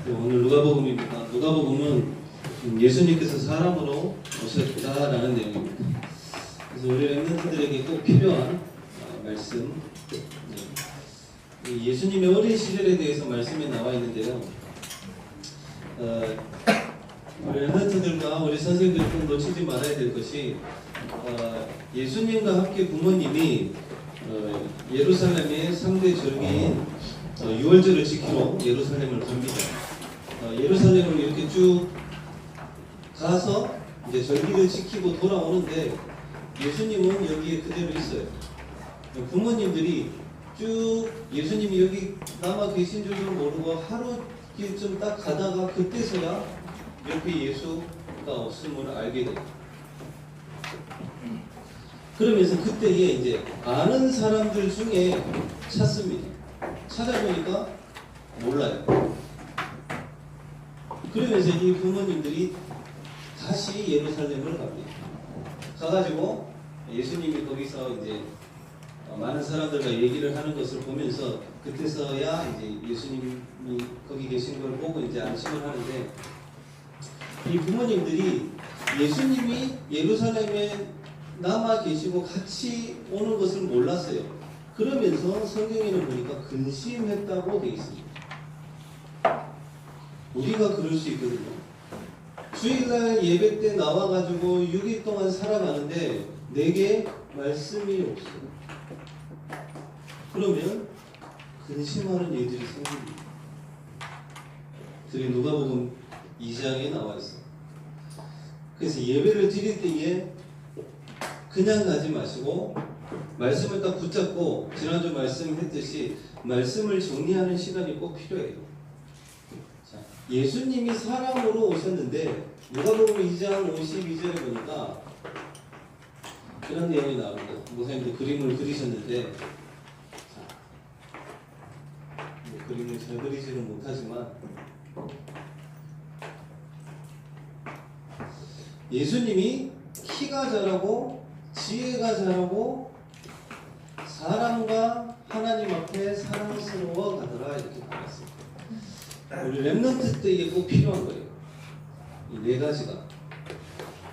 오늘 누가복음입니다. 누가복음은 예수님께서 사람으로 오셨다라는 내용입니다. 그래서 우리 렘넌트들에게 꼭 필요한 말씀. 예수님의 어린 시절에 대해서 말씀이 나와 있는데요. 우리 렘넌트들과 우리 선생님들이 꼭 놓치지 말아야 될 것이 예수님과 함께 부모님이 예루살렘의 3대 절기인 유월절을 지키러 예루살렘을 갑니다. 예루살렘을 이렇게 쭉 가서 이제 절기를 지키고 돌아오는데 예수님은 여기에 그대로 있어요. 부모님들이 쭉 예수님이 여기 남아 계신 줄도 모르고 하루쯤 딱 가다가 그때서야 옆에 예수가 없음을 알게 돼요. 그러면서 그때에 이제 아는 사람들 중에 찾습니다. 찾아보니까 몰라요. 그러면서 이 부모님들이 다시 예루살렘을 갑니다. 가가지고 예수님이 거기서 이제 많은 사람들과 얘기를 하는 것을 보면서 그때서야 이제 예수님이 거기 계신 걸 보고 이제 안심을 하는데, 이 부모님들이 예수님이 예루살렘에 남아 계시고 같이 오는 것을 몰랐어요. 그러면서 성경에는 보니까 근심했다고 되어 있습니다. 우리가 그럴 수 있거든요. 주일날 예배 때 나와가지고 6일 동안 살아가는데 내게 말씀이 없어요. 그러면 근심하는 일들이 생깁니다. 그게 누가복음 2장에 나와 있어요. 그래서 예배를 드릴 때에 그냥 가지 마시고 말씀을 딱 붙잡고, 지난주 말씀했듯이 말씀을 정리하는 시간이 꼭 필요해요. 자, 예수님이 사람으로 오셨는데 누가복음 2장 52절에 보니까 그런 내용이 나옵니다. 목사님도 그림을 그리셨는데, 그림을 잘 그리지는 못하지만 예수님이 키가 자라고 지혜가 자라고 사람과 하나님 앞에 사랑스러워 가더라, 이렇게 나왔습니다. 우리 렘넌트 때 이게 꼭 필요한 거예요. 이 네 가지가.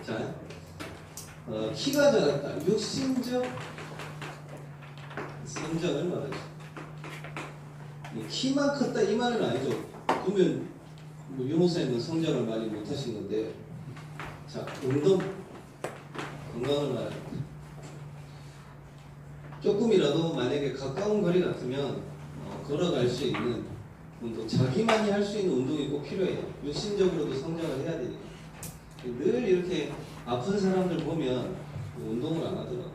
자, 키가 자랐다. 육신적 성장을 말하죠. 키만 컸다 이 말은 아니죠. 그러면 유목사님은 성장을 많이 못하신 건데, 자, 운동, 건강을 말합니다. 조금이라도 만약에 가까운 거리 같으면 걸어갈 수 있는 운동, 자기만이 할 수 있는 운동이 꼭 필요해요. 육신적으로도 성장을 해야 되니까. 늘 이렇게 아픈 사람들 보면 운동을 안 하더라고요.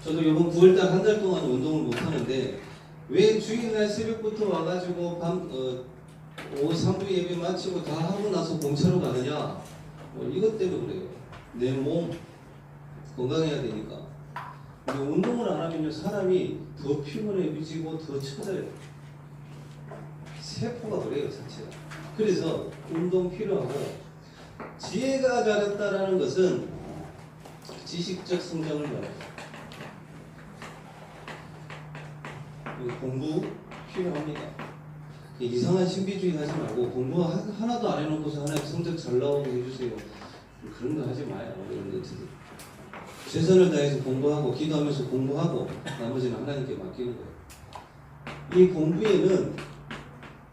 저도 이번 9월달 한 달 동안 운동을 못 하는데, 왜 주일날 새벽부터 와가지고 오후 3부 예배 마치고 다 하고 나서 공차로 가느냐? 이것 때문에 그래요. 내 몸 건강해야 되니까. 근데 운동을 안 하면 사람이 더 피곤해지고 더 처져요. 세포가 그래요, 자체가. 그래서 운동 필요하고, 지혜가 자랐다라는 것은 지식적 성장을 말해요. 공부 필요합니다. 이상한 신비주의 하지 말고 공부 하나도 안 해놓고서 하나님 성적 잘 나오게 해주세요. 그런 거 하지 마요. 이런 것들. 최선을 다해서 공부하고 기도하면서 공부하고 나머지는 하나님께 맡기는 거예요. 이 공부에는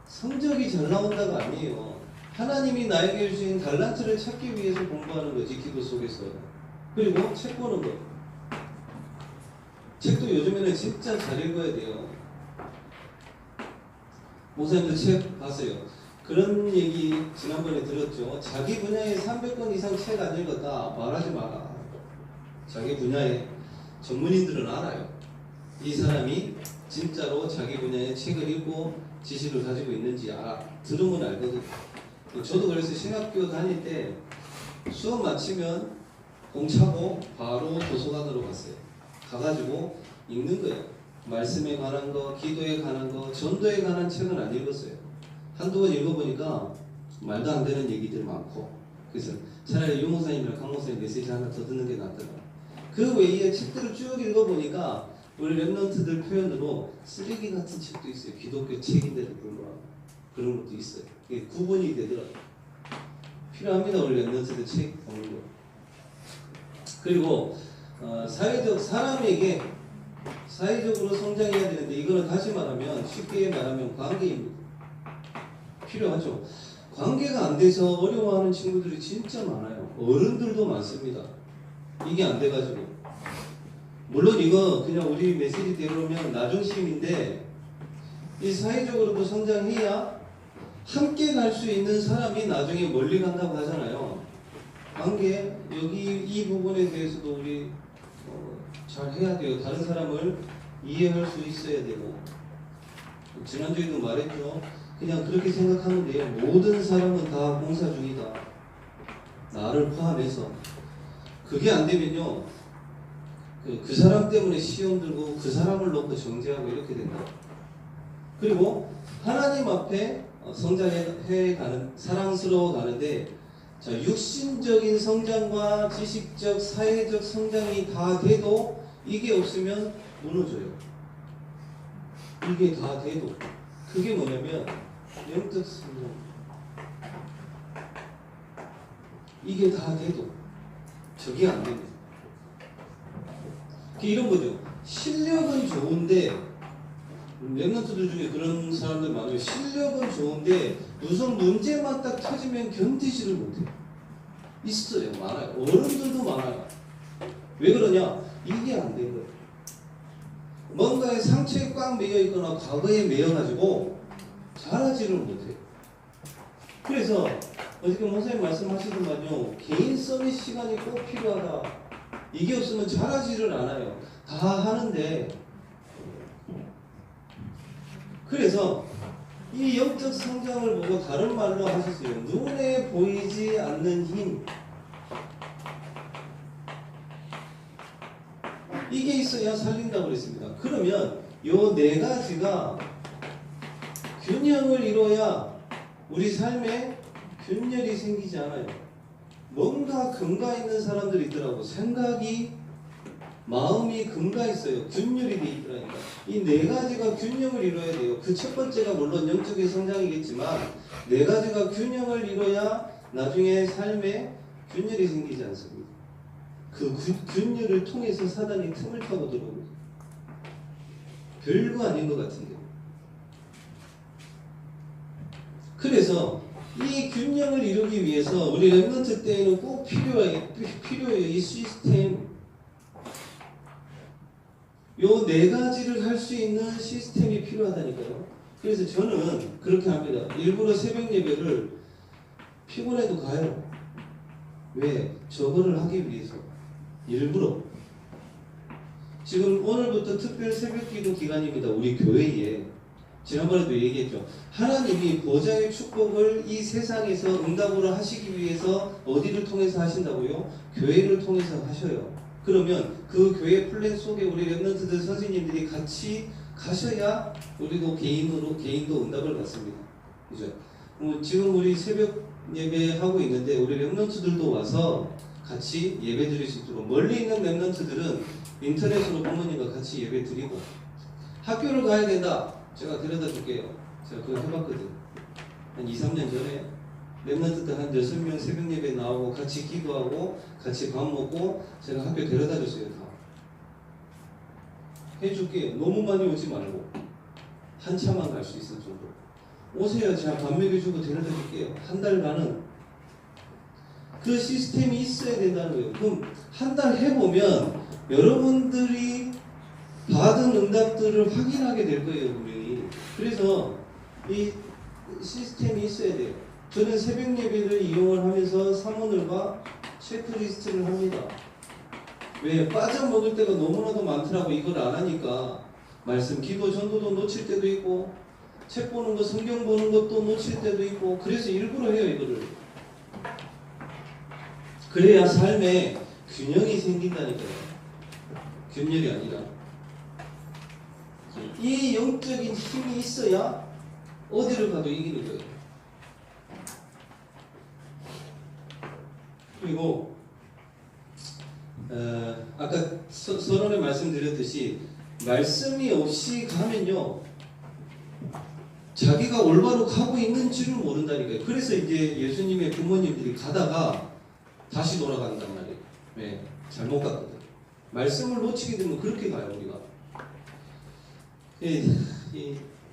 성적이 잘 나온다가 아니에요. 하나님이 나에게 주신 달란트를 찾기 위해서 공부하는 거지, 기도 속에서. 그리고 책 보는 거. 책도 요즘에는 진짜 잘 읽어야 돼요. 목사님도 책 봤어요. 그런 얘기 지난번에 들었죠. 자기 분야에 300권 이상 책 안 읽었다 말하지 마라. 자기 분야의 전문인들은 알아요. 이 사람이 진짜로 자기 분야의 책을 읽고 지식을 가지고 있는지 들으면 알거든요. 저도 그래서 신학교 다닐 때 수업 마치면 공차고 바로 도서관으로 갔어요. 가가지고 읽는 거예요. 말씀에 관한 거, 기도에 관한 거, 전도에 관한 책은 안 읽었어요. 한두 번 읽어보니까 말도 안 되는 얘기들 많고, 그래서 차라리 유 목사님이랑 강 목사님 메시지 하나 더 듣는 게 낫더라고요. 그 외에 책들을 쭉 읽어보니까 우리 렘넌트들 표현으로 쓰레기 같은 책도 있어요. 기독교 책인데도 불구하고. 그런 것도 있어요. 이게 구분이 되더라고요. 필요합니다. 우리 랩런트들 책 보는 거. 그리고 사회적 사람에게 사회적으로 성장해야 되는데 이거는 다시 말하면 쉽게 말하면 관계입니다. 필요하죠. 관계가 안 돼서 어려워하는 친구들이 진짜 많아요. 어른들도 많습니다. 이게 안 돼가지고. 물론 이거 그냥 우리 메시지 대로면 나중심인데 이 사회적으로도 성장해야 함께 갈 수 있는 사람이 나중에 멀리 간다고 하잖아요. 관계 여기 이 부분에 대해서도 우리 잘 해야 돼요. 다른 사람을 이해할 수 있어야 되고 지난주에도 말했죠. 그냥 그렇게 생각하면 돼요. 모든 사람은 다 공사 중이다. 나를 포함해서. 그게 안 되면요. 그 사람 때문에 시험 들고 그 사람을 놓고 정죄하고 이렇게 된다. 그리고 하나님 앞에 성장해 가는 사랑스러워 가는데 자, 육신적인 성장과 지식적, 사회적 성장이 다 돼도 이게 없으면 무너져요. 이게 다 돼도 그게 뭐냐면 영적 성장. 이게 다 돼도 저게 안 되네. 이런 거죠. 실력은 좋은데 랩런트들 중에 그런 사람들 많아요. 실력은 좋은데 무슨 문제만 딱 터지면 견디지를 못해요. 있어요. 많아요. 어른들도 많아요. 왜 그러냐? 이게 안 된 거예요. 뭔가에 상처에 꽉 매여 있거나 과거에 매여가지고 잘하지를 못해요. 그래서 어저께 목사님 말씀하시더만요. 개인 서비스 시간이 꼭 필요하다. 이게 없으면 잘하지를 않아요. 다 하는데 그래서 이 영적 성장을 보고 다른 말로 하셨어요. 눈에 보이지 않는 힘. 이게 있어야 살린다고 그랬습니다. 그러면 요 네 가지가 균형을 이뤄야 우리 삶에 균열이 생기지 않아요. 뭔가 근가 있는 사람들이 있더라고. 생각이, 마음이 근가 있어요. 균열이 돼 있더라니까. 이 네 가지가 균형을 이뤄야 돼요. 그 첫 번째가 물론 영적인 성장이겠지만 네 가지가 균형을 이뤄야 나중에 삶에 균열이 생기지 않습니다. 그 균열을 통해서 사단이 틈을 타고 들어옵니다. 별거 아닌 것 같은데. 그래서 이 균형을 이루기 위해서 우리 랩런트 때에는 꼭 필요해요. 이 시스템. 요 네 가지를 할 수 있는 시스템이 필요하다니까요. 그래서 저는 그렇게 합니다. 일부러 새벽 예배를 피곤해도 가요. 왜? 저거를 하기 위해서. 일부러. 지금 오늘부터 특별 새벽 기도 기간입니다. 우리 교회에. 지난번에도 얘기했죠. 하나님이 보좌의 축복을 이 세상에서 응답으로 하시기 위해서 어디를 통해서 하신다고요? 교회를 통해서 하셔요. 그러면 그 교회 플랜 속에 우리 랩런트들 선생님들이 같이 가셔야 우리도 개인도 응답을 받습니다. 그죠? 지금 우리 새벽 예배 하고 있는데 우리 랩런트들도 와서 같이 예배 드릴 수 있도록 멀리 있는 랩런트들은 인터넷으로 부모님과 같이 예배 드리고 학교를 가야 된다. 제가 데려다 줄게요. 제가 그거 해봤거든. 한 2, 3년 전에 랩런트들 한 6명 새벽 예배 나오고 같이 기도하고 같이 밥 먹고 제가 학교 데려다 줬어요. 다. 해줄게요. 너무 많이 오지 말고 한참만 갈 수 있을 정도. 오세요. 제가 밥 먹여주고 데려다 줄게요. 한 달간은 그 시스템이 있어야 된다는 거예요. 그럼 한 달 해보면 여러분들이 받은 응답들을 확인하게 될 거예요. 분명히. 그래서 이 시스템이 있어야 돼요. 저는 새벽 예배를 이용을 하면서 사모들과 체크리스트를 합니다. 왜? 빠져먹을 때가 너무나도 많더라고. 이걸 안 하니까. 말씀, 기도, 전도도 놓칠 때도 있고 책 보는 거, 성경 보는 것도 놓칠 때도 있고 그래서 일부러 해요. 이거를. 그래야 삶에 균형이 생긴다니까요. 균열이 아니라. 이 영적인 힘이 있어야 어디를 가도 이기는 거예요. 그리고 아까 서론에 말씀드렸듯이 말씀이 없이 가면요 자기가 올바로 가고 있는 줄을 모른다니까요. 그래서 이제 예수님의 부모님들이 가다가 다시 돌아간단 말이에요. 네, 잘못 갔거든. 말씀을 놓치게 되면 그렇게 가요, 우리가.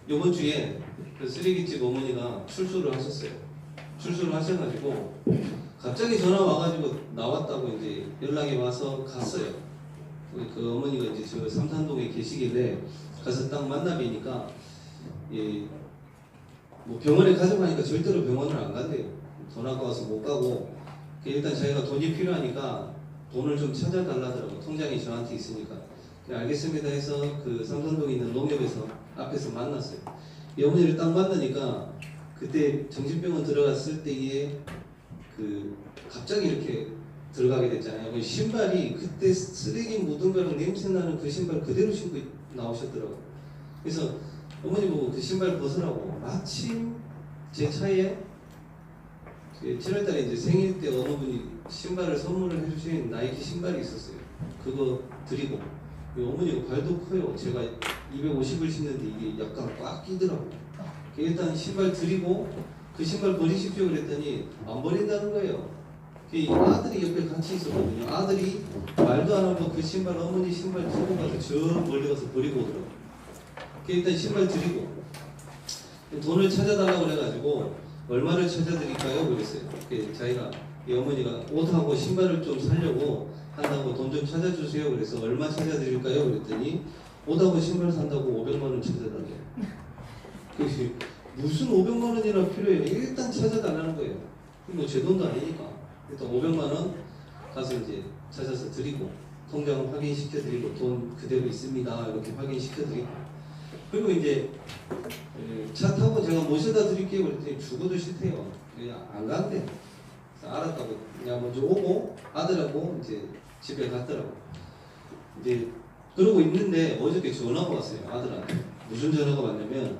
이번 주에 그 쓰레기집 어머니가 출소를 하셨어요. 출소를 하셔가지고 갑자기 전화 와가지고 나왔다고 이제 연락이 와서 갔어요. 그 어머니가 이제 저 삼산동에 계시길래 가서 딱 만나 뵈니까 뭐 병원에 가져가니까 절대로 병원을 안 간대요. 돈 아까워서 못 가고 일단 자기가 돈이 필요하니까 돈을 좀 찾아달라더라고. 통장이 저한테 있으니까. 그래, 알겠습니다 해서 그 삼산동에 있는 농협에서 앞에서 만났어요. 이 어머니를 딱 만나니까 그때 정신병원 들어갔을 때에 그 갑자기 이렇게 들어가게 됐잖아요. 그 신발이 그때 쓰레기 묻은 거랑 냄새 나는 그 신발 그대로 신고 나오셨더라고요. 그래서 어머니 보고 그 신발 벗으라고 마침 제 차에 7월달에 이제 생일 때 어느 분이 신발을 선물을 해주신 나이키 신발이 있었어요. 그거 드리고 어머니가 발도 커요. 제가 250을 신는데 이게 약간 꽉 끼더라고요. 일단 신발 드리고 그 신발 버리십시오 그랬더니 안 버린다는 거예요. 아들이 옆에 같이 있었거든요. 아들이 말도 안 하고 그 신발 어머니 신발 들고 가서 저 멀리 가서 버리고 오더라고요. 일단 신발 드리고 돈을 찾아달라고 그래가지고 얼마를 찾아드릴까요? 그랬어요. 자기가 이 어머니가 옷하고 신발을 좀 사려고 한다고 돈 좀 찾아주세요. 그래서 얼마 찾아드릴까요? 그랬더니 옷하고 신발 산다고 500만 원 찾아달래요. 무슨 500만 원이나 필요해요? 일단 찾아달라는 거예요. 뭐 제 돈도 아니니까. 일단 500만 원 가서 이제 찾아서 드리고 통장 확인시켜 드리고 돈 그대로 있습니다. 이렇게 확인시켜 드리고 그리고 이제 차 타고 제가 모셔다 드릴게요. 그랬더니 죽어도 싫대요. 그냥 안 간대. 알았다고 그냥 먼저 오고 아들하고 이제 집에 갔더라고. 이제 그러고 있는데 어저께 전화가 왔어요. 아들한테. 무슨 전화가 왔냐면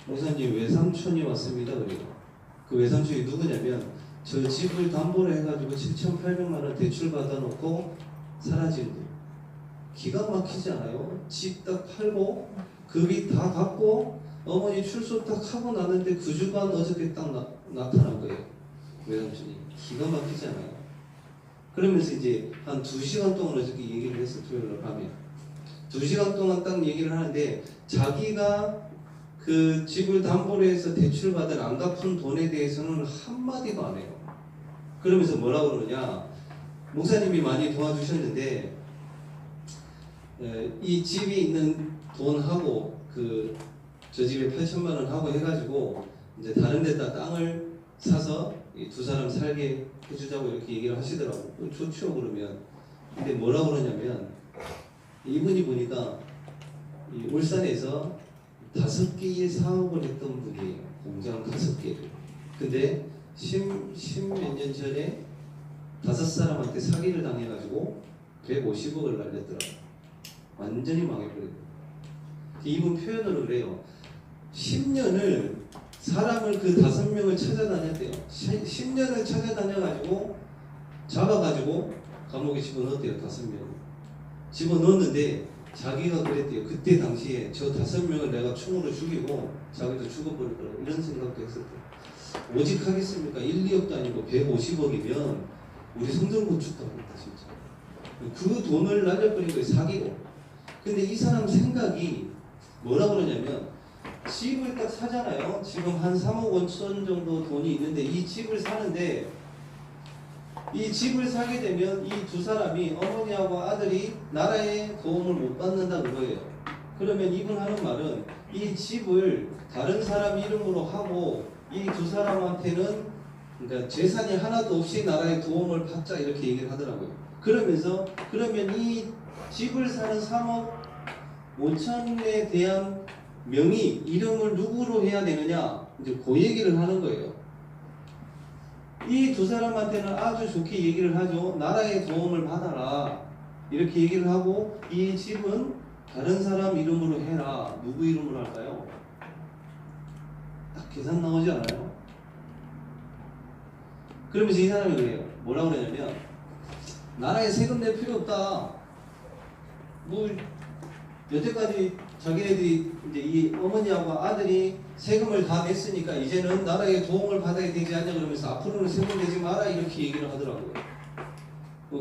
목사님 외삼촌이 왔습니다. 그래요. 그 외삼촌이 누구냐면 저 집을 담보로 해가지고 7,800만 원 대출 받아놓고 사라진 분. 기가 막히지 않아요? 집 딱 팔고 급이 다 갚고 어머니 출소 딱 하고 나는데 그 주간 어저께 딱 나타난 거예요. 외삼촌이. 기가 막히지 않아요? 그러면서 이제 한 2시간 동안 어저께 얘기를 했어. 토요일날 밤에 2시간 동안 딱 얘기를 하는데 자기가 그 집을 담보로 해서 대출받은 안 갚은 돈에 대해서는 한마디도 안 해요. 그러면서 뭐라고 그러냐, 목사님이 많이 도와주셨는데 이 집이 있는 돈하고 저 집에 8천만 원 하고 해가지고 이제 다른 데다 땅을 사서 이 두 사람 살게 해주자고 이렇게 얘기를 하시더라고. 좋죠 그러면. 근데 뭐라고 그러냐면 이분이 보니까 이 울산에서 5개의 사업을 했던 분이에요. 공장 5개를. 근데 10몇 년 전에 5사람한테 사기를 당해가지고 150억을 날렸더라고요. 완전히 망해버렸어요. 이분 표현으로 그래요. 10년을 사람을 그 5명을 찾아다녔대요. 10년을 찾아다녀가지고 잡아가지고 감옥에 집어넣었대요. 5명 집어넣었는데 자기가 그랬대요. 그때 당시에 저 5명을 내가 총으로 죽이고 자기도 죽어버릴 거라고 이런 생각도 했었대요. 오직 하겠습니까? 1, 2억도 아니고 150억이면 우리 성전 건축도 합니다. 진짜. 그 돈을 날려버린 거예요. 사기로. 근데 이 사람 생각이 뭐라 그러냐면 집을 딱 사잖아요. 지금 한 3억 5천 정도 돈이 있는데 이 집을 사는데 이 집을 사게 되면 이 두 사람이 어머니하고 아들이 나라의 도움을 못 받는다는 거예요. 그러면 이분 하는 말은 이 집을 다른 사람 이름으로 하고 이 두 사람한테는 그러니까 재산이 하나도 없이 나라의 도움을 받자 이렇게 얘기를 하더라고요. 그러면서 그러면 이 집을 사는 3억 5천에 대한 명의, 이름을 누구로 해야 되느냐 이제 그 얘기를 하는 거예요. 이 두 사람한테는 아주 좋게 얘기를 하죠. 나라의 도움을 받아라 이렇게 얘기를 하고 이 집은 다른 사람 이름으로 해라. 누구 이름으로 할까요? 딱 계산 나오지 않아요? 그러면서 이 사람이 그래요. 뭐라고 그러냐면 나라에 세금 낼 필요 없다. 뭐 여태까지 자기네들이 이제 이 어머니하고 아들이 세금을 다 냈으니까 이제는 나라의 도움을 받아야 되지 않냐 그러면서 앞으로는 세금 내지 마라 이렇게 얘기를 하더라고요.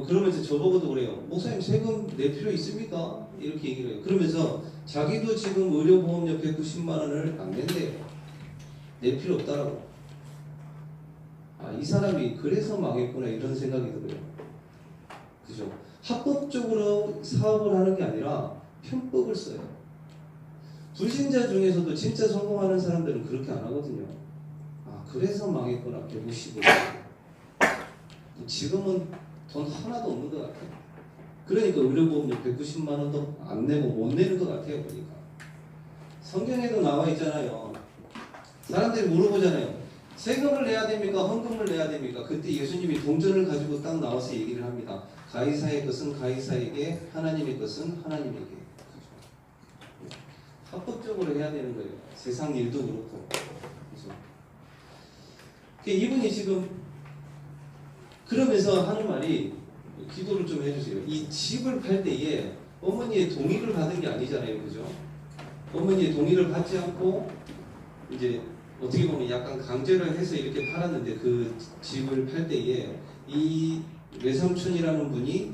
그러면서 저보고도 그래요. 목사님 세금 낼 필요 있습니까? 이렇게 얘기를 해요. 그러면서 자기도 지금 의료보험료 190만 원을 안 낸대요. 낼 필요 없다라고. 이 사람이 그래서 망했구나 이런 생각이 들어요. 그죠? 합법적으로 사업을 하는 게 아니라 편법을 써요. 불신자 중에서도 진짜 성공하는 사람들은 그렇게 안 하거든요. 그래서 망했구나 150억. 지금은 돈 하나도 없는 것 같아요. 그러니까 의료보험료 190만 원도 안 내고 못 내는 것 같아요. 보니까 성경에도 나와 있잖아요. 사람들이 물어보잖아요. 세금을 내야 됩니까? 헌금을 내야 됩니까? 그때 예수님이 동전을 가지고 딱 나와서 얘기를 합니다. 가이사의 것은 가이사에게, 하나님의 것은 하나님에게. 그렇죠? 합법적으로 해야 되는 거예요. 세상 일도 그렇고. 그렇죠? 이분이 지금 그러면서 하는 말이, 기도를 좀 해주세요. 이 집을 팔 때에 어머니의 동의를 받은 게 아니잖아요. 그죠? 어머니의 동의를 받지 않고 이제 어떻게 보면 약간 강제를 해서 이렇게 팔았는데, 그 집을 팔 때에 이 외삼촌이라는 분이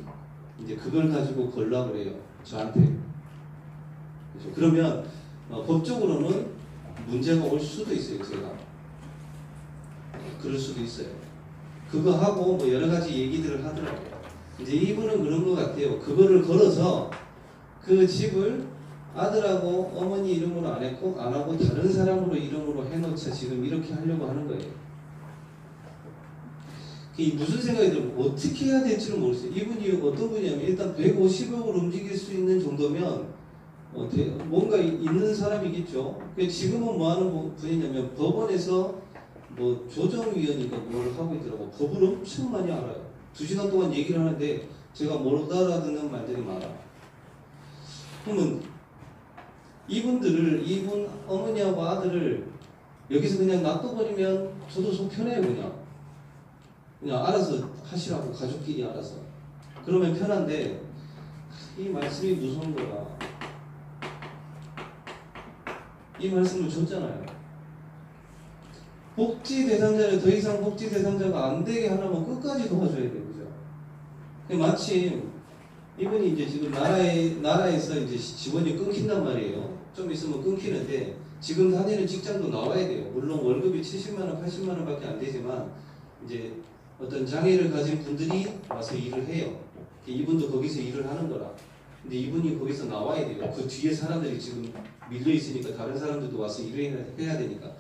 이제 그걸 가지고 걸라 그래요. 저한테. 그렇죠? 그러면 법적으로는 문제가 올 수도 있어요. 제가. 그럴 수도 있어요. 그거 하고 뭐 여러 가지 얘기들을 하더라고요. 이제 이분은 그런 것 같아요. 그거를 걸어서 그 집을 아들하고 어머니 이름으로 안 하고 다른 사람으로 이름으로 해놓자 지금 이렇게 하려고 하는 거예요. 이 무슨 생각이 들면 어떻게 해야 될지는 모르겠어요. 이분이 어떤 분이냐면 일단 150억을 움직일 수 있는 정도면 뭔가 있는 사람이겠죠. 지금은 뭐 하는 분이냐면 법원에서 뭐 조정위원인가 뭘 하고 있더라고. 법을 엄청 많이 알아요. 2시간 동안 얘기를 하는데 제가 못 알아듣는 말들이 많아. 그러면 이분 어머니하고 아들을 여기서 그냥 놔둬버리면 저도 속 편해요. 그냥 알아서 하시라고, 가족끼리 알아서. 그러면 편한데 이 말씀이 무서운 거야. 이 말씀을 줬잖아요. 복지 대상자를 더 이상 복지 대상자가 안 되게 하려면 끝까지 도와줘야 돼요. 그죠? 마침 이분이 이제 지금 나라에서 이제 지원이 끊긴단 말이에요. 좀 있으면 끊기는데 지금 다니는 직장도 나와야 돼요. 물론 월급이 70만 원, 80만 원밖에 안 되지만 이제 어떤 장애를 가진 분들이 와서 일을 해요. 이분도 거기서 일을 하는 거라. 근데 이분이 거기서 나와야 돼요. 그 뒤에 사람들이 지금 밀려 있으니까 다른 사람들도 와서 일을 해야 되니까.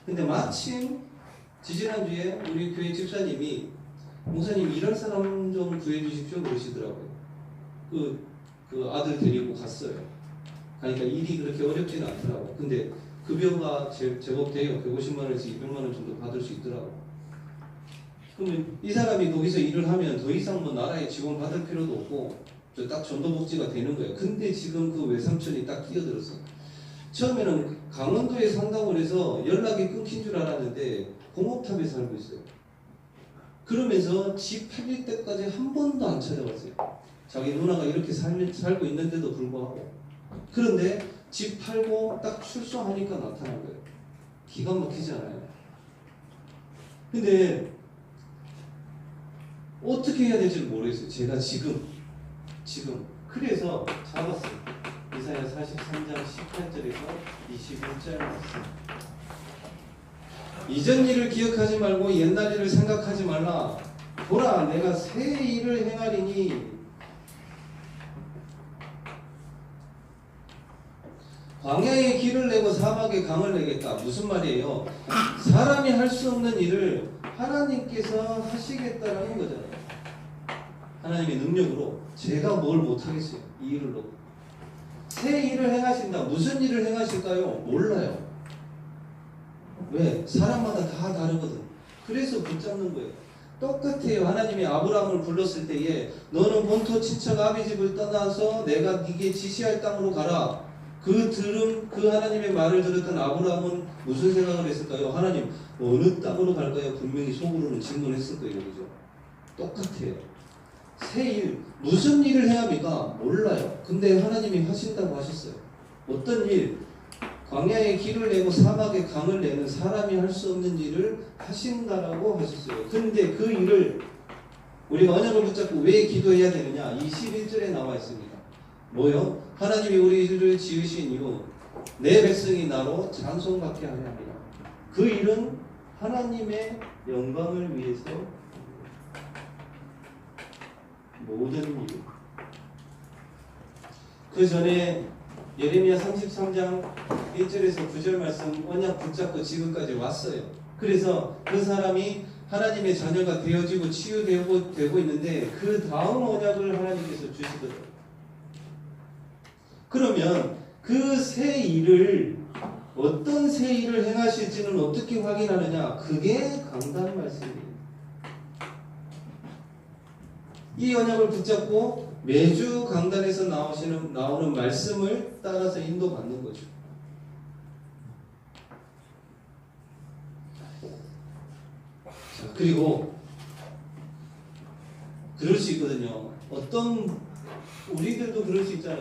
근데 마침 지지난주에 우리 교회 집사님이 목사님 일할 사람 좀 구해주십시오 그러시더라고요. 그 아들 데리고 갔어요. 그러니까 일이 그렇게 어렵지는 않더라고. 근데 급여가 제법 돼요. 150만 원에서 200만 원 정도 받을 수 있더라고. 그러면 이 사람이 거기서 일을 하면 더 이상 뭐 나라에 지원 받을 필요도 없고 딱 전도복지가 되는 거예요. 근데 지금 그 외삼촌이 딱 끼어들었어. 처음에는 강원도에 산다고 해서 연락이 끊긴 줄 알았는데 공업탑에 살고 있어요. 그러면서 집 팔릴 때까지 한 번도 안 찾아왔어요. 자기 누나가 이렇게 살고 있는데도 불구하고. 그런데 집 팔고 딱 출소하니까 나타난 거예요. 기가 막히잖아요. 근데 어떻게 해야 될지 모르겠어요. 제가 지금 그래서 잡았어요. 이사야 43장 18절에서 21절 말씀. 이전 일을 기억하지 말고 옛날 일을 생각하지 말라. 보라, 내가 새 일을 행하리니 광야에 길을 내고 사막에 강을 내겠다. 무슨 말이에요? 사람이 할 수 없는 일을 하나님께서 하시겠다라는 거잖아요. 하나님의 능력으로. 제가 뭘 못하겠어요. 이 일을 놓고. 새 일을 행하신다. 무슨 일을 행하실까요? 몰라요. 왜? 사람마다 다 다르거든. 그래서 붙잡는 거예요. 똑같아요. 하나님이 아브라함을 불렀을 때에 너는 본토 친척 아비 집을 떠나서 내가 네게 지시할 땅으로 가라. 그 하나님의 말을 들었던 아브라함은 무슨 생각을 했을까요? 하나님 어느 땅으로 갈까요? 분명히 속으로는 질문했을 거예요. 그죠? 똑같아요. 새 일, 무슨 일을 해야 합니까? 몰라요. 근데 하나님이 하신다고 하셨어요. 어떤 일? 광야에 길을 내고 사막에 강을 내는 사람이 할 수 없는 일을 하신다라고 하셨어요. 근데 그 일을 우리가 언약을 붙잡고 왜 기도해야 되느냐? 21절에 나와 있습니다. 뭐요? 하나님이 우리를 지으신 이후 내 백성이 나로 찬송받게 하려 합니다. 그 일은 하나님의 영광을 위해서 모든 일. 그 전에 예레미야 33장 1절에서 9절 말씀 언약 붙잡고 지금까지 왔어요. 그래서 그 사람이 하나님의 자녀가 되어지고 치유되고 있는데 그 다음 언약을 하나님께서 주시거든요. 그러면 그 새 일을 어떤 새 일을 행하실지는 어떻게 확인하느냐? 그게 강단 말씀입니다. 이 언약을 붙잡고 매주 강단에서 나오는 말씀을 따라서 인도받는 거죠. 자, 그리고 그럴 수 있거든요. 우리들도 그럴 수 있잖아요.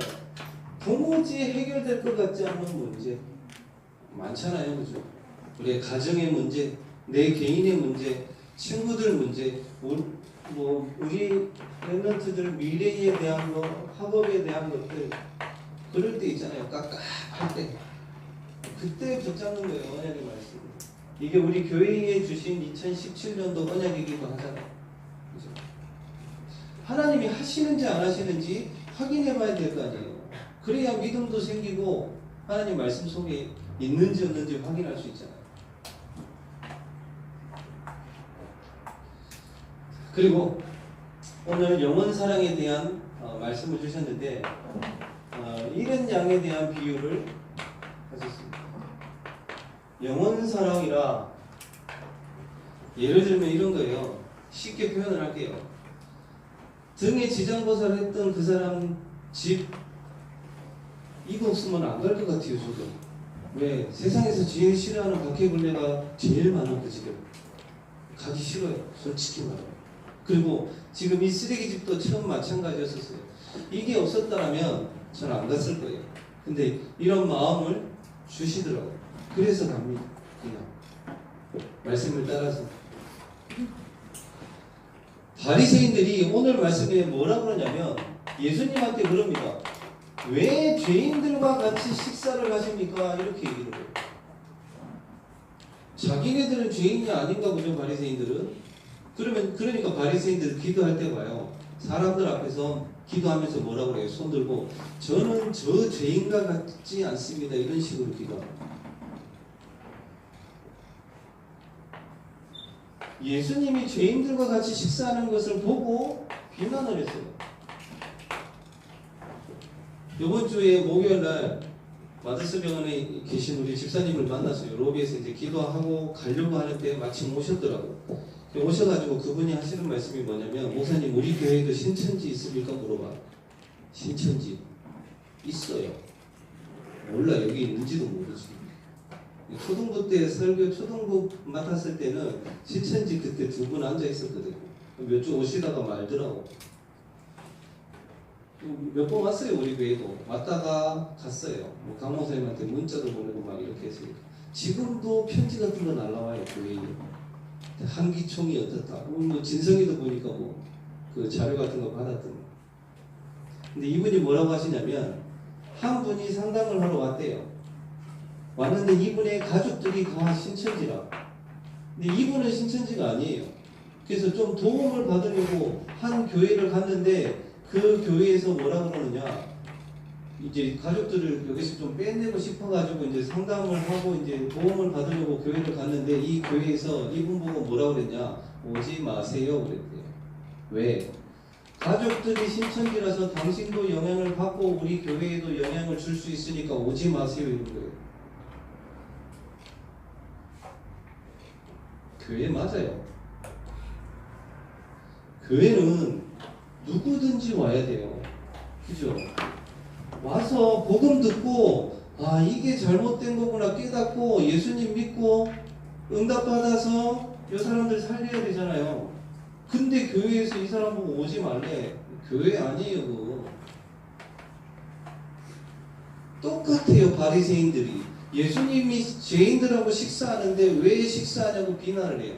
도무지 해결될 것 같지 않은 문제 많잖아요, 그죠? 우리의 가정의 문제, 내 개인의 문제, 친구들 문제, 우리 랩런트들 미래에 대한 거, 학업에 대한 것들 그럴 때 있잖아요. 깝깝할 때 그때 붙잡는 거예요. 언약의 말씀. 이게 우리 교회에 주신 2017년도 언약이기도 하잖아요. 그죠? 하나님이 하시는지 안 하시는지 확인해 봐야 될 거 아니에요. 그래야 믿음도 생기고 하나님 말씀 속에 있는지 없는지 확인할 수 있잖아요. 그리고 오늘 영원 사랑에 대한 말씀을 주셨는데 잃은 양에 대한 비유를 하셨습니다. 영원 사랑이라 예를 들면 이런 거예요. 쉽게 표현을 할게요. 등에 지장보살을 했던 그 사람 집 이거 없으면 안 갈 것 같아요. 저도. 왜? 세상에서 제일 싫어하는 바퀴벌레가 제일 많은 그 집에 가기 싫어요. 솔직히 말하면. 그리고 지금 이 쓰레기집도 처음 마찬가지였었어요. 이게 없었다면 저는 안 갔을 거예요. 근데 이런 마음을 주시더라고요. 그래서 갑니다. 그냥 말씀을 따라서. 바리새인들이 오늘 말씀에 뭐라 그러냐면 예수님한테 그럽니다. 왜 죄인들과 같이 식사를 하십니까? 이렇게 얘기를 해요. 자기네들은 죄인이 아닌가 보죠, 바리새인들은. 그러니까 바리새인들 기도할 때 봐요. 사람들 앞에서 기도하면서 뭐라고 그래요? 손 들고 저는 저 죄인과 같지 않습니다. 이런 식으로 기도합니다. 예수님이 죄인들과 같이 식사하는 것을 보고 비난을 했어요. 이번 주에 목요일날 마더스 병원에 계신 우리 집사님을 만났어요. 로비에서 이제 기도하고 가려고 하는데 마침 오셨더라고요. 오셔가지고 그분이 하시는 말씀이 뭐냐면 목사님 우리 교회에도 신천지 있습니까? 물어봐. 신천지 있어요. 몰라 여기 있는지도 모르지. 초등부 때 설교 초등부 맡았을 때는 신천지 그때 두 분 앉아 있었거든요. 몇 주 오시다가 말더라고. 몇 번 왔어요. 우리 교회도 왔다가 갔어요. 강 목사님한테 문자도 보내고 막 이렇게 했으니까 지금도 편지 같은 거 날라와요. 교회에 한기총이 어떻다. 진성이도 보니까 그 자료 같은 거 받았더니. 근데 이분이 뭐라고 하시냐면 한 분이 상담을 하러 왔대요. 왔는데 이분의 가족들이 다 신천지라. 근데 이분은 신천지가 아니에요. 그래서 좀 도움을 받으려고 한 교회를 갔는데 그 교회에서 뭐라 그러느냐, 이제 가족들을 여기서 좀 빼내고 싶어가지고 이제 상담을 하고 이제 도움을 받으려고 교회를 갔는데 이 교회에서 이분 보고 뭐라 그랬냐, 오지 마세요 그랬대요. 왜? 가족들이 신천지라서 당신도 영향을 받고 우리 교회에도 영향을 줄 수 있으니까 오지 마세요 이런 거예요. 교회 맞아요. 교회는 누구든지 와야 돼요. 그죠? 와서 복음 듣고 아 이게 잘못된 거구나 깨닫고 예수님 믿고 응답받아서 이 사람들 살려야 되잖아요. 근데 교회에서 이 사람 보고 오지 말래. 교회 아니에요 그거. 똑같아요. 바리새인들이 예수님이 죄인들하고 식사하는데 왜 식사하냐고 비난을 해요.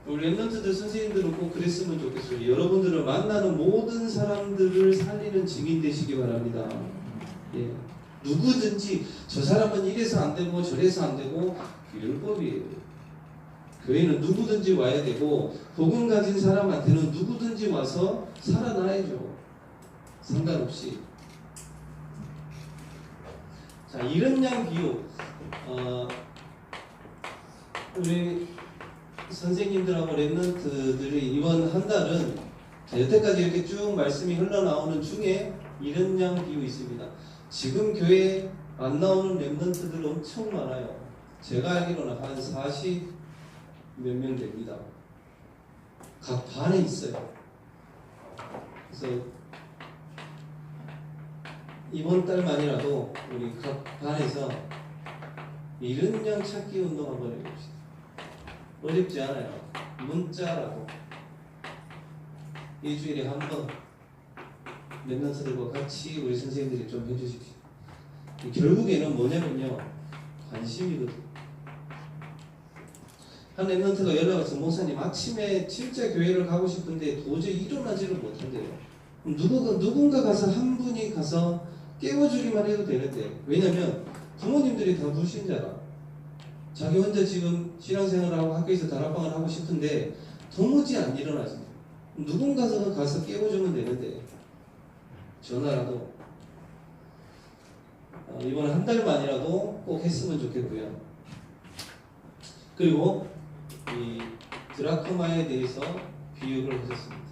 우리 랩런트들 선생님들은 꼭 그랬으면 좋겠어요. 여러분들을 만나는 모든 사람들을 살리는 증인 되시기 바랍니다. 예. 누구든지 저 사람은 이래서 안 되고 저래서 안 되고 율법이에요. 교회는 누구든지 와야 되고 복음 가진 사람한테는 누구든지 와서 살아나야죠. 상관없이. 자, 이른 양 비유. 우리 선생님들하고 랩런트들이 이번 한 달은 여태까지 이렇게 쭉 말씀이 흘러나오는 중에 이른 양 비유 있습니다. 지금 교회에 안 나오는 랩런트들 엄청 많아요. 제가 알기로는 한 40 몇 명 됩니다. 각 반에 있어요. 그래서 이번 달만이라도 우리 각 반에서 이른 양 찾기 운동 한번 해봅시다. 어렵지 않아요. 문자라도 일주일에 한 번 랩런트들과 같이 우리 선생님들이 좀 해주십시오. 결국에는 뭐냐면요, 관심이거든요. 한 랩런트가 연락 와서 목사님 아침에 진짜 교회를 가고 싶은데 도저히 일어나지를 못한대요. 누군가 가서 한 분이 가서 깨워주기만 해도 되는데, 왜냐면 부모님들이 다 불신자라. 자기 혼자 지금 신앙생활을 하고 학교에서 다락방을 하고 싶은데 도무지 안 일어나지. 누군가가 가서 깨워주면 되는데, 전화라도 이번 한 달만이라도 꼭 했으면 좋겠고요. 그리고 이 드라크마에 대해서 비유를 하셨습니다.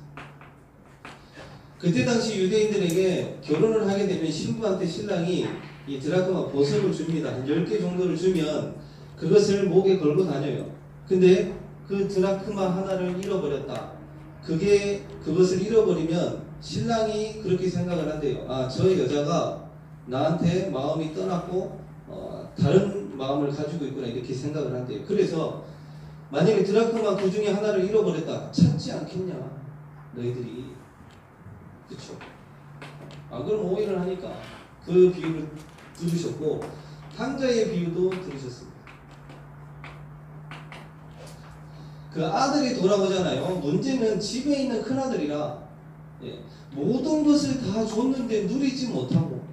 그때 당시 유대인들에게 결혼을 하게 되면 신부한테 신랑이 이 드라크마 보석을 줍니다. 한 10개 정도를 주면 그것을 목에 걸고 다녀요. 근데 그 드라크마 하나를 잃어버렸다. 그것을 잃어버리면 신랑이 그렇게 생각을 한대요. 아, 저 여자가 나한테 마음이 떠났고 다른 마음을 가지고 있구나, 이렇게 생각을 한대요. 그래서 만약에 드라크마 그 중에 하나를 잃어버렸다, 찾지 않겠냐 너희들이. 그쵸? 그럼 오해를 하니까 그 비유를 들으셨고, 탕자의 비유도 들으셨습니다. 그 아들이 돌아오잖아요. 문제는 집에 있는 큰아들이라 모든 것을 다 줬는데 누리지 못하고,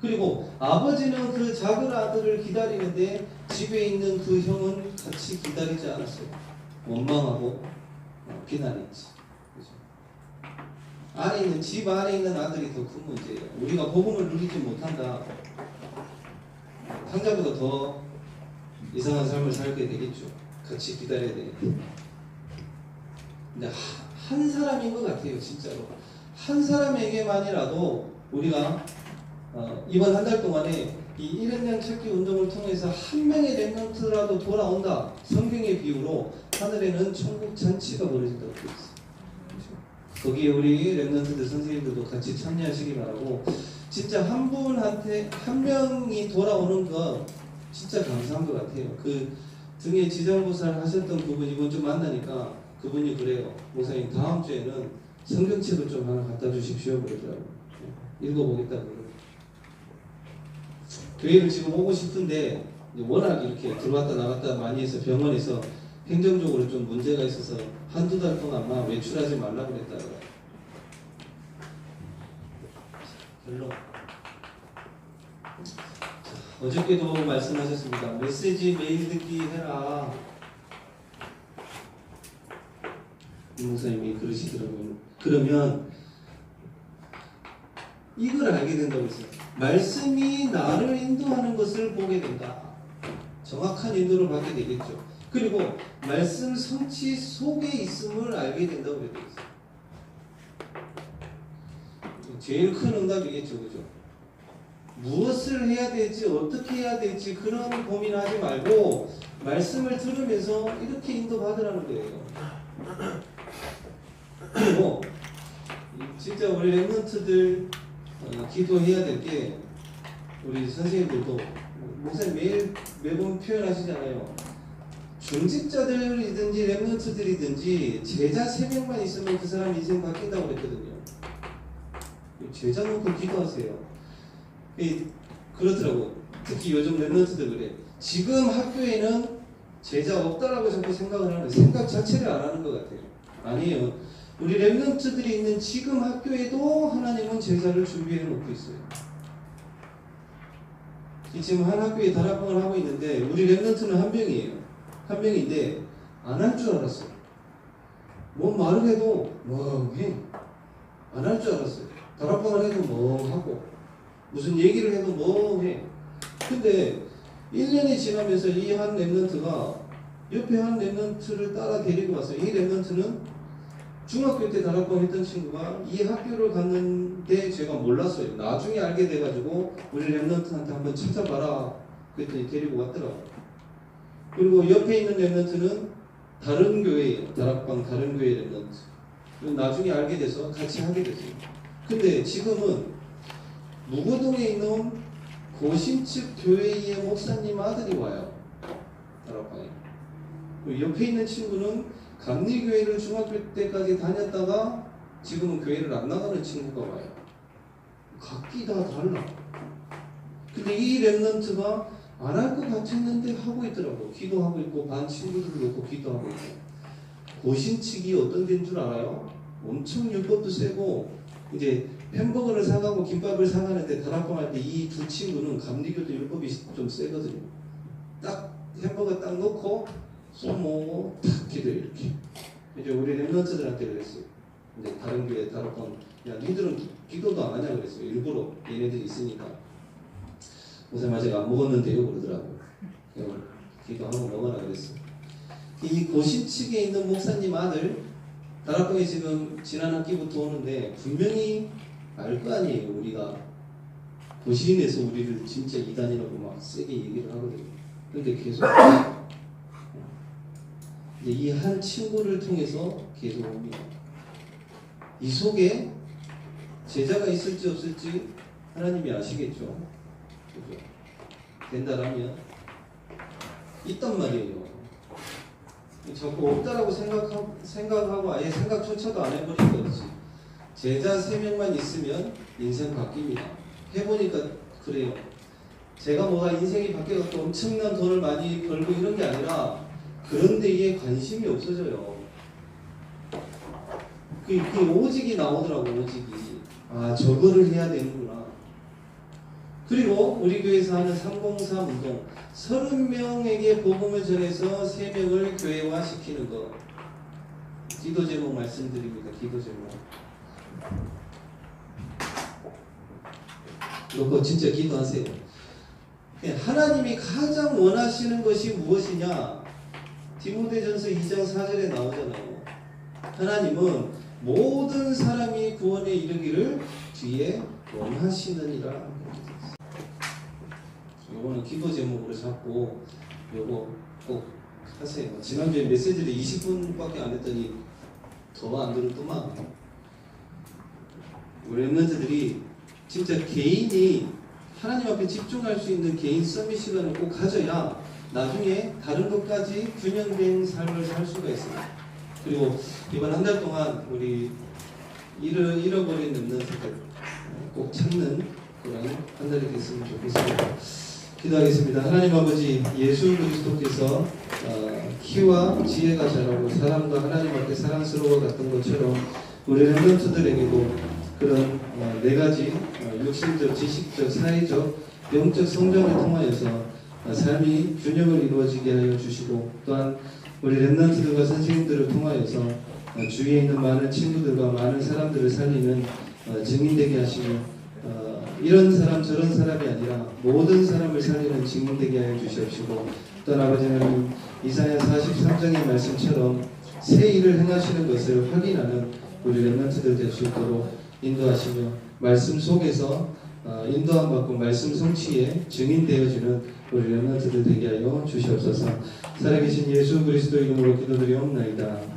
그리고 아버지는 그 작은 아들을 기다리는데 집에 있는 그 형은 같이 기다리지 않았어요. 원망하고 비난했지. 그죠? 집 안에 있는 아들이 더 큰 문제예요. 우리가 복음을 누리지 못한다. 탕자보다 더 이상한 삶을 살게 되겠죠. 같이 기다려야 되겠다. 근데 한 사람인 것 같아요, 진짜로. 한 사람에게만이라도 우리가 이번 한 달 동안에 이 이른 양 찾기 운동을 통해서 한 명의 랩런트라도 돌아온다. 성경의 비유로 하늘에는 천국 잔치가 벌어진다고 되어 있어요. 그렇죠? 거기에 우리 랩런트들 선생님들도 같이 참여하시기 바라고, 진짜 한 분한테 한 명이 돌아오는 거 진짜 감사한 것 같아요. 그 등에 지장보살 하셨던 그분 이번 주 만나니까 그분이 그래요. 목사님 다음 주에는 성경책을 좀 하나 갖다 주십시오 그러더라고요. 읽어보겠다고. 교회를 지금 오고 싶은데 워낙 이렇게 들어왔다 나갔다 많이 해서 병원에서 행정적으로 좀 문제가 있어서 한두 달 동안만 외출하지 말라고 그랬다고요. 결론. 어저께도 말씀하셨습니다. 메시지 매일 듣기 해라. 이 목사님이 그러시더라고요. 그러면 이걸 알게 된다고 했어요. 말씀이 나를 인도하는 것을 보게 된다. 정확한 인도를 받게 되겠죠. 그리고 말씀 성취 속에 있음을 알게 된다고 그랬어요. 제일 큰 응답이겠죠, 그죠? 무엇을 해야 될지, 어떻게 해야 될지 그런 고민하지 말고 말씀을 들으면서 이렇게 인도받으라는 거예요. 그리고 진짜 우리 랩런트들 기도해야 될 게, 우리 선생님들도 목사님 매번 표현하시잖아요. 중직자들이든지 랩런트들이든지 제자 3명만 있으면 그 사람 인생 바뀐다고 그랬거든요. 제자 놓고 기도하세요. 그렇더라고. 특히 요즘 랩런트들 그래. 지금 학교에는 제자 없다라고 자꾸 생각을 하는, 생각 자체를 안 하는 것 같아요. 아니에요. 우리 랩런트들이 있는 지금 학교에도 하나님은 제자를 준비해 놓고 있어요. 지금 한 학교에 다락방을 하고 있는데 우리 랩런트는 한 명이에요. 한 명인데 안 할 줄 알았어요. 뭐 말을 해도 멍해. 안 할 줄 알았어요. 다락방을 해도 멍하고 무슨 얘기를 해도 멍해. 근데 1년이 지나면서 이 한 랩런트가 옆에 한 랩런트를 따라 데리고 왔어요. 이 랩런트는 중학교 때 다락방 했던 친구가 이 학교를 갔는데 제가 몰랐어요. 나중에 알게 돼가지고 우리 랩런트한테 한번 찾아봐라 그랬더니 데리고 왔더라고요. 그리고 옆에 있는 랩런트는 다른 교회예요. 다락방 다른 교회 랩런트. 나중에 알게 돼서 같이 하게 됐어요. 근데 지금은 무고동에 있는 고신측 교회의 목사님 아들이 와요. 다락방에. 옆에 있는 친구는 감리교회를 중학교 때까지 다녔다가 지금은 교회를 안 나가는 친구가 와요. 각기 다 달라. 근데 이 랩런트가 안 할 것 같았는데 하고 있더라고. 기도하고 있고 반 친구들도 놓고 기도하고 있고. 고신측이 어떤 데인 줄 알아요? 엄청 율법도 세고 이제 햄버거를 사가고 김밥을 사가는데 다락방 할 때 이 두 친구는 감리교도 율법이 좀 세거든요. 딱 햄버거 딱 넣고 손 모으고 탁 기도해 이렇게. 이제 우리 랩런트들한테 그랬어요. 이제 다른 교회 다락방 야 니들은 기도도 안 하냐 그랬어요. 일부러 얘네들이 있으니까. 목사님 아직 안 먹었는데요 그러더라고요. 기도하고 먹으라 그랬어요. 이 고신측에 있는 목사님 아들 다락방에 지금 지난 학기부터 오는데 분명히 알 거 아니에요. 우리가 고신에서 우리를 진짜 이단이라고 막 세게 얘기를 하거든요. 근데 계속 이 한 친구를 통해서 계속 옵니다. 이 속에 제자가 있을지 없을지 하나님이 아시겠죠. 그죠? 된다라면 있단 말이에요. 자꾸 없다라고 생각하고 아예 생각조차도 안 해버린 거지. 제자 3명만 있으면 인생 바뀝니다. 해보니까 그래요. 제가 뭐가 인생이 바뀌어서 엄청난 돈을 많이 벌고 이런 게 아니라 그런 데에 관심이 없어져요. 그 오직이 나오더라고. 오직이. 아 저거를 해야 되는구나. 그리고 우리 교회에서 하는 303 운동 30명에게 복음을 전해서 3명을 교회화 시키는 거. 기도 제목 말씀드립니다. 기도 제목. 이거 진짜 기도하세요. 하나님이 가장 원하시는 것이 무엇이냐? 디모데전서 2장 4절에 나오잖아요. 하나님은 모든 사람이 구원에 이르기를 뒤에 원하시느니라. 요거는 기도 제목으로 잡고 요거 꼭 하세요. 지난주에 메시지를 20분밖에 안 했더니 더 안 들었더만. 우리 랩런트들이 진짜 개인이 하나님 앞에 집중할 수 있는 개인 서밋 시간을 꼭 가져야 나중에 다른 것까지 균형된 삶을 살 수가 있어요. 그리고 이번 한 달 동안 우리 잃어버린 랩런트들 꼭 찾는 그런 한 달이 됐으면 좋겠습니다. 기도하겠습니다. 하나님 아버지, 예수 그리스도께서 키와 지혜가 자라고 사람과 하나님 앞에 사랑스러워 갔던 것처럼 우리 랩런트들에게도 그런 4가지 육신적, 지식적, 사회적, 영적 성장을 통하여서 삶이 균형을 이루어지게 하여 주시고 또한 우리 랩런트들과 선생님들을 통하여서 주위에 있는 많은 친구들과 많은 사람들을 살리는 증인되게 하시며 이런 사람 저런 사람이 아니라 모든 사람을 살리는 증인되게 하여 주시옵시고 또한 아버지는 이사야 43장의 말씀처럼 새 일을 행하시는 것을 확인하는 우리 랩런트들 될 수 있도록 인도하시며 말씀 속에서 인도함 받고 말씀 성취에 증인되어지는 우리 랩런트들 되게 하여 주시옵소서. 살아계신 예수 그리스도 이름으로 기도드리옵나이다.